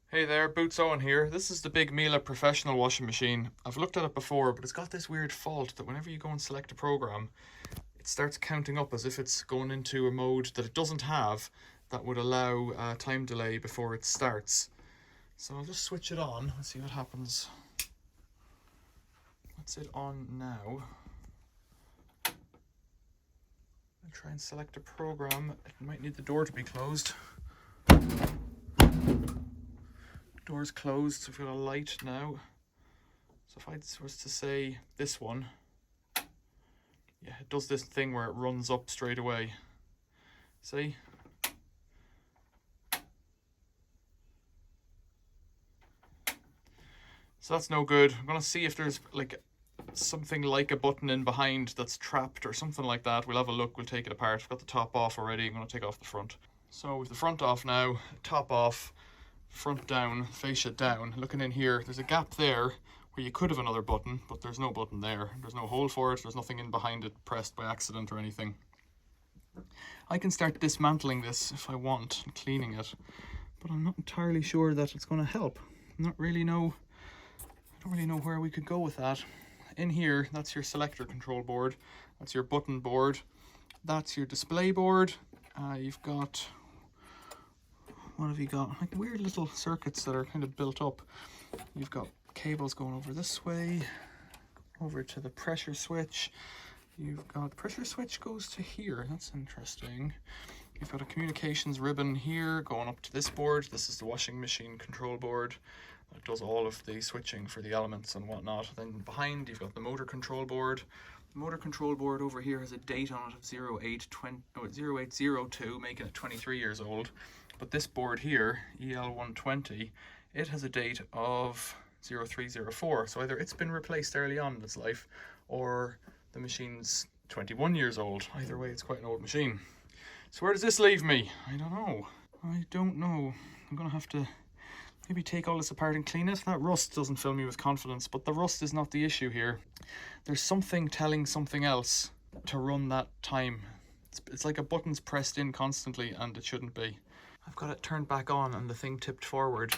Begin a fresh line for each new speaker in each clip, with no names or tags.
Hey there, Boots Owen here. This is the big Miele professional washing machine. I've looked at it before, but it's got this weird fault that whenever you go and select a program, it starts counting up as if it's going into a mode that it doesn't have that would allow a time delay before it starts. So I'll just switch it on and see what happens. That's it on now. I'll try and select a program. It might need the door to be closed. Door's closed, so we've got a light now. So if I was to say this one, yeah, it does this thing where it runs up straight away. See? So that's no good. I'm gonna see if there's like something like a button in behind that's trapped or something like that. We'll have a look, we'll take it apart. I've got the top off already, I'm gonna take off the front. So with the front off now, top off, front down, fascia down. Looking in here, there's a gap there where you could have another button, but there's no button there. There's no hole for it, there's nothing in behind it pressed by accident or anything. I can start dismantling this if I want and cleaning it, but I'm not entirely sure that it's going to help. I don't really know where we could go with that. In here, that's your selector control board, that's your button board, that's your display board. You've got, what have you got? Like weird little circuits that are kind of built up. You've got cables going over this way, over to the pressure switch. You've got pressure switch goes to here. That's interesting. You've got a communications ribbon here going up to this board. This is the washing machine control board. It does all of the switching for the elements and whatnot. Then behind you've got the motor control board. The motor control board over here has a date on it of 0802, making it 23 years old. But this board here, EL120, it has a date of 0304. So either it's been replaced early on in its life, or the machine's 21 years old. Either way, it's quite an old machine. So where does this leave me? I don't know. I'm gonna have to maybe take all this apart and clean it. That rust doesn't fill me with confidence, but the rust is not the issue here. There's something telling something else to run that time. It's like a button's pressed in constantly and it shouldn't be. I've got it turned back on and the thing tipped forward.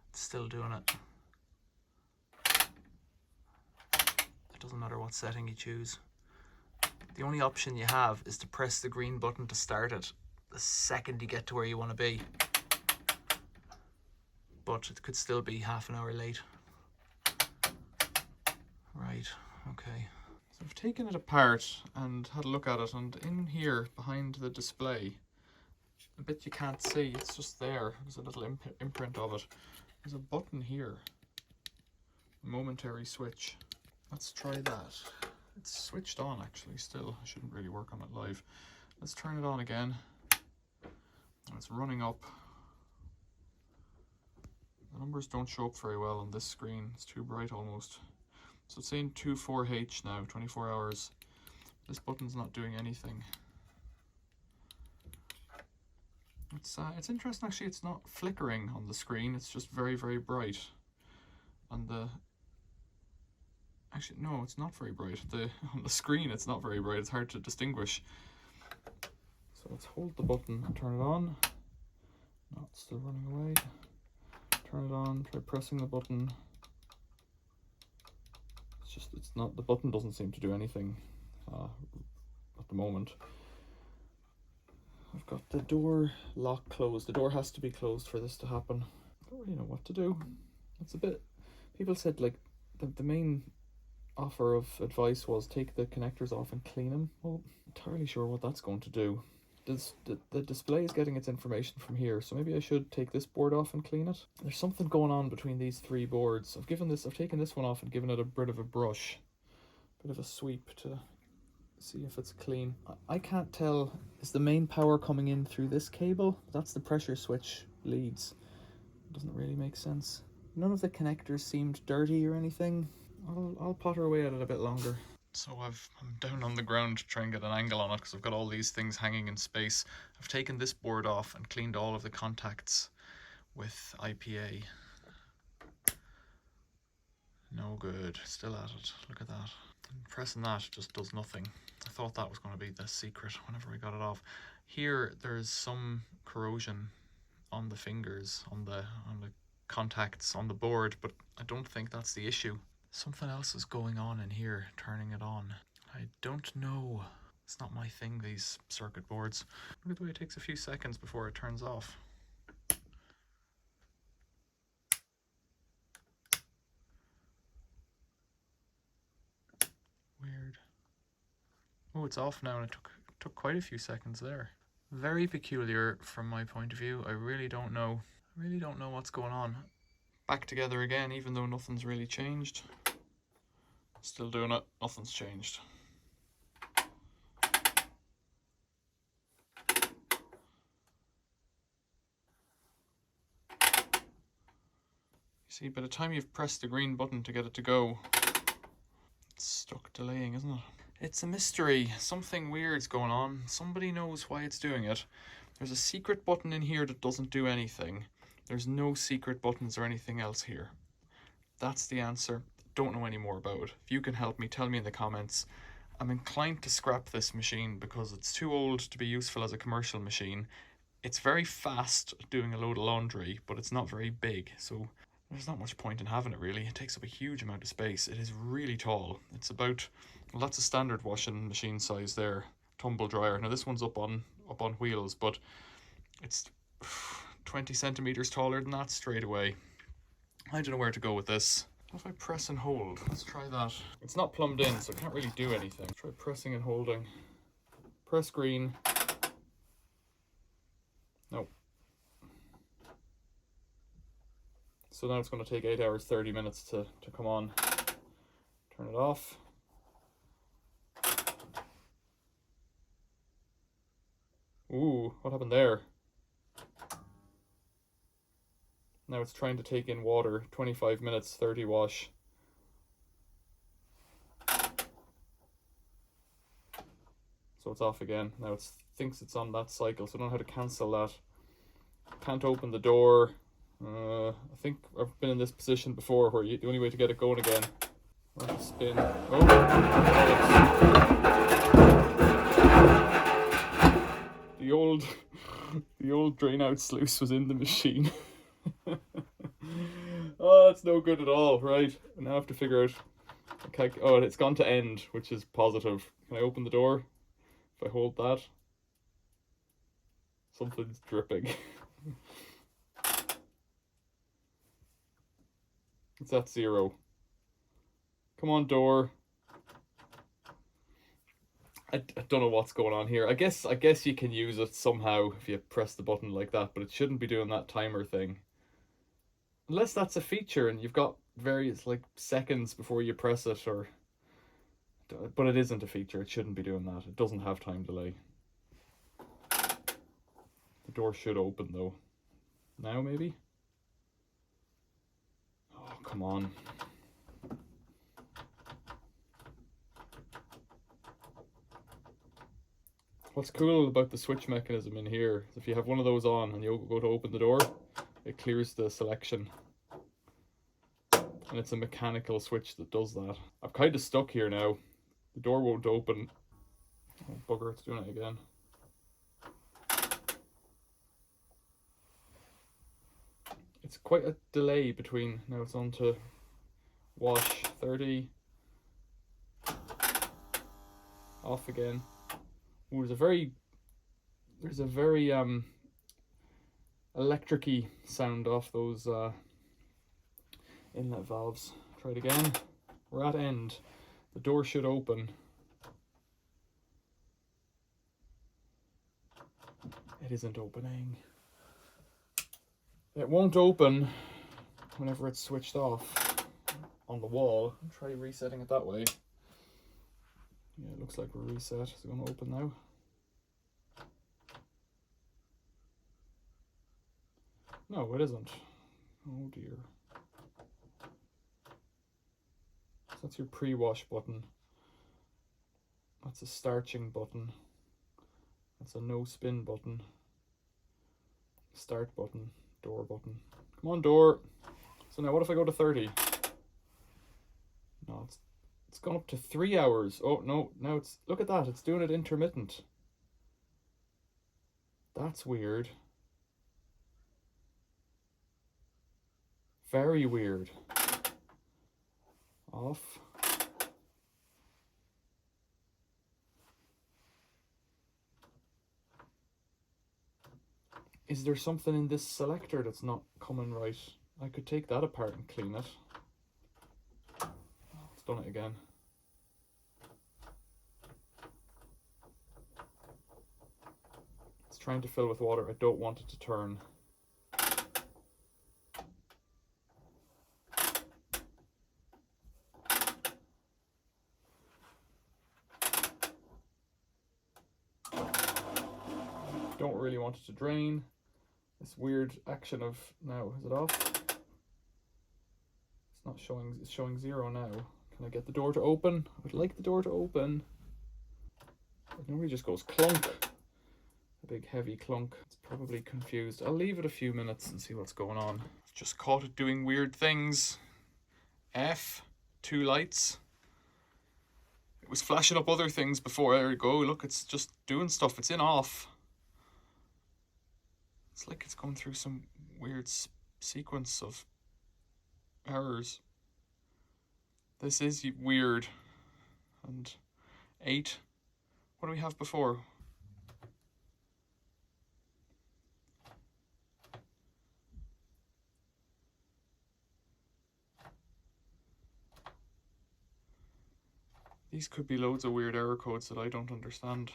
It's still doing it. It doesn't matter what setting you choose. The only option you have is to press the green button to start it the second you get to where you want to be. But it could still be half an hour late. Right, okay. So I've taken it apart and had a look at it, and in here behind the display, a bit you can't see, it's just there. There's a little imprint of it. There's a button here, a momentary switch. Let's try that. It's switched on actually still. I shouldn't really work on it live. Let's turn it on again. It's running up. The numbers don't show up very well on this screen. It's too bright almost. So it's saying 24H now, 24 hours. This button's not doing anything. It's interesting actually, it's not flickering on the screen, it's just very, very bright. And actually, no, it's not very bright. On the screen, it's not very bright. It's hard to distinguish. So let's hold the button and turn it on. No, it's still running away. Turn it on, try pressing the button. It's not, the button doesn't seem to do anything at the moment. I've got the door lock closed. The door has to be closed for this to happen. I don't really know what to do. It's a bit, people said like the main offer of advice was take the connectors off and clean them. Well, I'm entirely sure what that's going to do. The display is getting its information from here, so maybe I should take this board off and clean it. There's something going on between these three boards. I've taken this one off and given it a bit of a brush, bit of a sweep to see if it's clean. I can't tell, is the main power coming in through this cable? That's the pressure switch leads. It doesn't really make sense. None of the connectors seemed dirty or anything. I'll potter away at it a bit longer. So I'm down on the ground to try and get an angle on it because I've got all these things hanging in space. I've taken this board off and cleaned all of the contacts with IPA. No good, still at it, look at that. And pressing that just does nothing. I thought that was going to be the secret whenever we got it off. Here there's some corrosion on the fingers, on the contacts on the board, but I don't think that's the issue. Something else is going on in here, turning it on. I don't know. It's not my thing, these circuit boards. Look at the way it takes a few seconds before it turns off. Weird. Oh, it's off now, and it took quite a few seconds there. Very peculiar from my point of view. I really don't know. I really don't know what's going on. Back together again, even though nothing's really changed. Still doing it, nothing's changed. See, by the time you've pressed the green button to get it to go, it's stuck delaying, isn't it? It's a mystery. Something weird's going on. Somebody knows why it's doing it. There's a secret button in here that doesn't do anything. There's no secret buttons or anything else here. That's the answer. Don't know any more about it. If you can help me, tell me in the comments. I'm inclined to scrap this machine because it's too old to be useful as a commercial machine. It's very fast doing a load of laundry, but it's not very big, so there's not much point in having it really. It takes up a huge amount of space. It is really tall. It's about, well, that's a standard washing machine size there, tumble dryer. Now this one's up on wheels, but it's 20 centimeters taller than that straight away. I don't know where to go with this. What if I press and hold? Let's try that. It's not plumbed in, so I can't really do anything. Try pressing and holding. Press green. No. So now it's going to take 8 hours, 30 minutes to come on. Turn it off. Ooh, what happened there? Now it's trying to take in water. 25 minutes, 30 wash. So it's off again. Now it thinks it's on that cycle, so I don't know how to cancel that. Can't open the door. I think I've been in this position before where the only way to get it going again. Spin. Oh! The old drain out sluice was in the machine. Oh, that's no good at all. Right, now I have to figure out. Okay, oh, it's gone to end, which is positive. Can I open the door? If I hold that, something's dripping. It's at 0. Come on, door. I don't know what's going on here. I guess you can use it somehow if you press the button like that, but it shouldn't be doing that timer thing. Unless that's a feature and you've got various like seconds before you press it, or but it isn't a feature. It shouldn't be doing that. It doesn't have time delay. The door should open though. Now maybe? Oh, come on. What's cool about the switch mechanism in here is if you have one of those on and you go to open the door, it clears the selection. And it's a mechanical switch that does that. I'm kind of stuck here now. The door won't open. Oh, bugger, it's doing it again. It's quite a delay between, now it's on to wash 30. Off again. Ooh, there's a very electric-y sound off those inlet valves. Try it again. We're at end. The door should open. It isn't opening. It won't open whenever it's switched off on the wall. I'll try resetting it that way. Yeah, it looks like we're reset. Is it going to open now? No, it isn't. Oh dear. So that's your pre-wash button. That's a starching button. That's a no spin button. Start button. Door button. Come on, door. So now what if I go to 30? No, it's gone up to 3 hours. Oh no, now it's, look at that, it's doing it intermittent. That's weird. Very weird. Off. Is there something in this selector that's not coming right? I could take that apart and clean it. It's done it again. It's trying to fill with water. I don't want it to turn. Don't really want it to drain. This weird action of, now, is it off? It's not showing, it's showing 0 now. Can I get the door to open? I would like the door to open. It normally just goes clunk. A big heavy clunk. It's probably confused. I'll leave it a few minutes and see what's going on. Just caught it doing weird things. F, 2 lights. It was flashing up other things before. There we go. Look, it's just doing stuff. It's in off. It's like it's going through some weird sequence of errors. This is weird. And 8. What do we have before? These could be loads of weird error codes that I don't understand.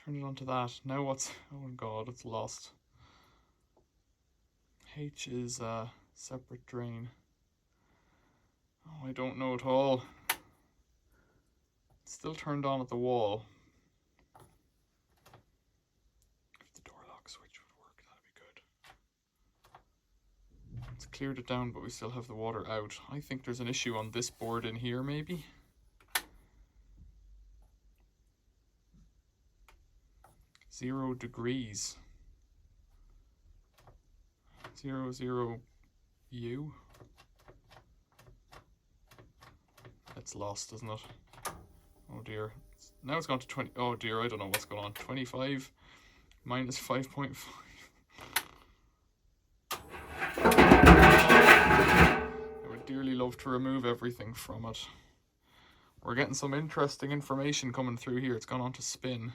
Turn it onto that. Now what's... oh god, it's lost. H is a separate drain. Oh, I don't know at all. It's still turned on at the wall. If the door lock switch would work, that'd be good. It's cleared it down, but we still have the water out. I think there's an issue on this board in here, maybe. 0 degrees. 0, U. It's lost, isn't it? Oh dear. Now it's gone to 20. Oh dear, I don't know what's going on. 25 minus 5.5. I would dearly love to remove everything from it. We're getting some interesting information coming through here. It's gone on to spin.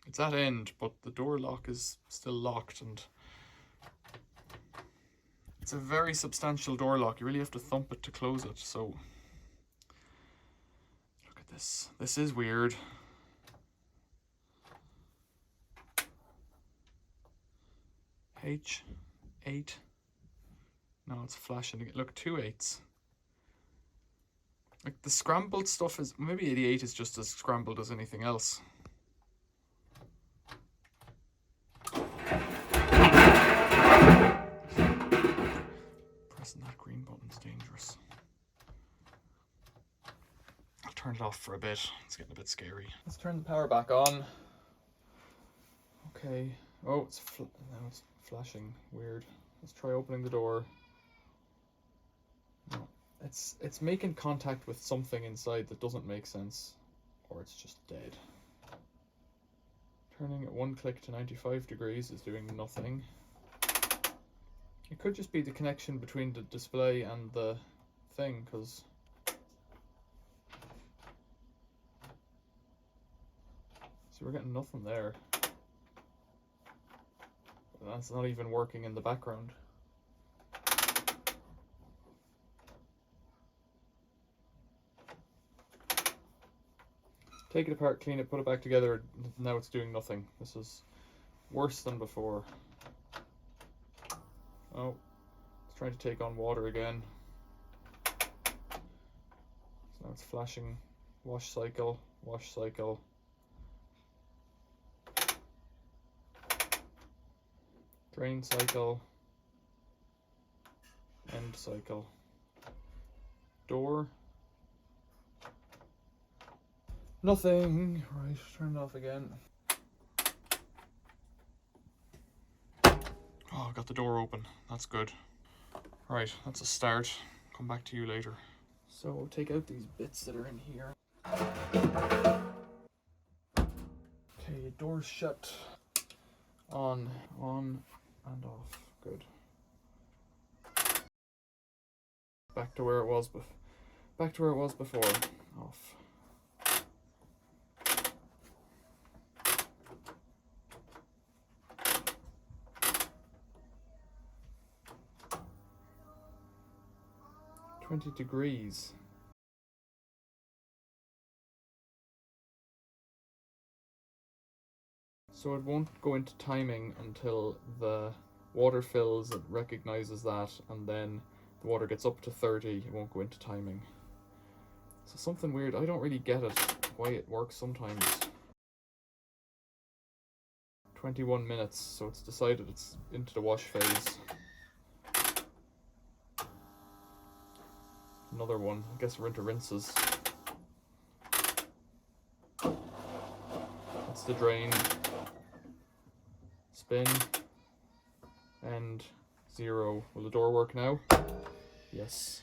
It's at end, but the door lock is still locked, and it's a very substantial door lock. You really have to thump it to close it, so look at this. This is weird. H, 8. No, it's flashing again. Look, 2 8s. Like the scrambled stuff is, maybe 88 is just as scrambled as anything else. Pressing that green button's dangerous. I'll turn it off for a bit. It's getting a bit scary. Let's turn the power back on. Okay. Oh, now it's flashing. Weird. Let's try opening the door. No. It's making contact with something inside that doesn't make sense. Or it's just dead. Turning at 1 click to 95 degrees is doing nothing. It could just be the connection between the display and the thing, because see, we're getting nothing there. That's not even working in the background. Take it apart, clean it, put it back together. Now it's doing nothing. This is worse than before. Oh, it's trying to take on water again. So now it's flashing. Wash cycle, wash cycle. Drain cycle. End cycle. Door. Nothing. Right, turn it off again. Oh, I got the door open. That's good. Right, that's a start. Come back to you later. So we'll take out these bits that are in here. Okay, doors shut. On and off. Good. Back to where it was before. Off. $20. So it won't go into timing until the water fills, it recognizes that, and then the water gets up to 30, it won't go into timing. So something weird, I don't really get it, why it works sometimes. 21 minutes, so it's decided it's into the wash phase. Another one, I guess we're into rinses. That's the drain. Spin. And 0. Will the door work now? Yes.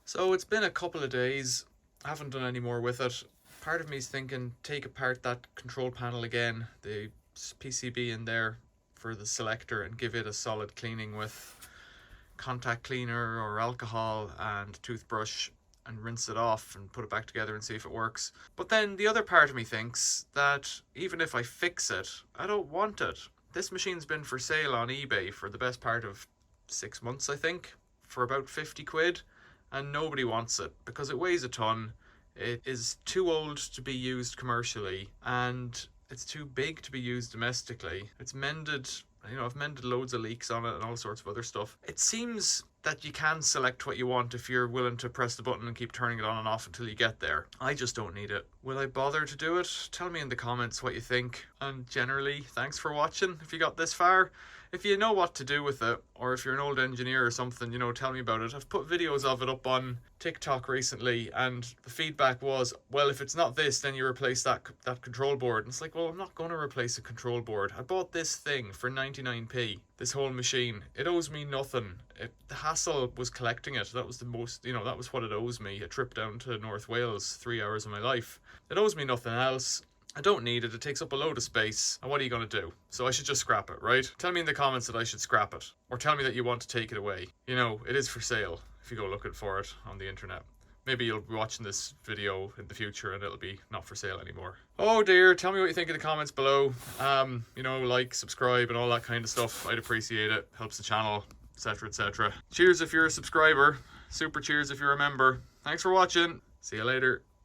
So it's been a couple of days. I haven't done any more with it. Part of me is thinking take apart that control panel again, the PCB in there for the selector, and give it a solid cleaning with contact cleaner or alcohol and toothbrush, and rinse it off and put it back together and see if it works. But then the other part of me thinks that even if I fix it, I don't want it. This machine's been for sale on eBay for the best part of 6 months, I think, for about 50 quid, and nobody wants it because it weighs a ton. It is too old to be used commercially, and it's too big to be used domestically. It's mended, you know, I've mended loads of leaks on it and all sorts of other stuff. It seems that you can select what you want if you're willing to press the button and keep turning it on and off until you get there. I just don't need it. Will I bother to do it? Tell me in the comments what you think. And generally, thanks for watching if you got this far. If you know what to do with it, or if you're an old engineer or something, you know, tell me about it. I've put videos of it up on TikTok recently, and the feedback was, well, if it's not this, then you replace that control board. And it's like, well, I'm not going to replace a control board. I bought this thing for 99p, this whole machine. It owes me nothing. The hassle was collecting it. That was the most, you know, that was what it owes me. A trip down to North Wales, 3 hours of my life. It owes me nothing else. I don't need it, it takes up a load of space, and what are you going to do? So I should just scrap it, right? Tell me in the comments that I should scrap it, or tell me that you want to take it away. You know, it is for sale if you go looking for it on the internet. Maybe you'll be watching this video in the future and it'll be not for sale anymore. Oh dear, tell me what you think in the comments below. You know, like, subscribe and all that kind of stuff. I'd appreciate it, helps the channel, etc, etc. Cheers if you're a subscriber, super cheers if you're a member. Thanks for watching, see you later.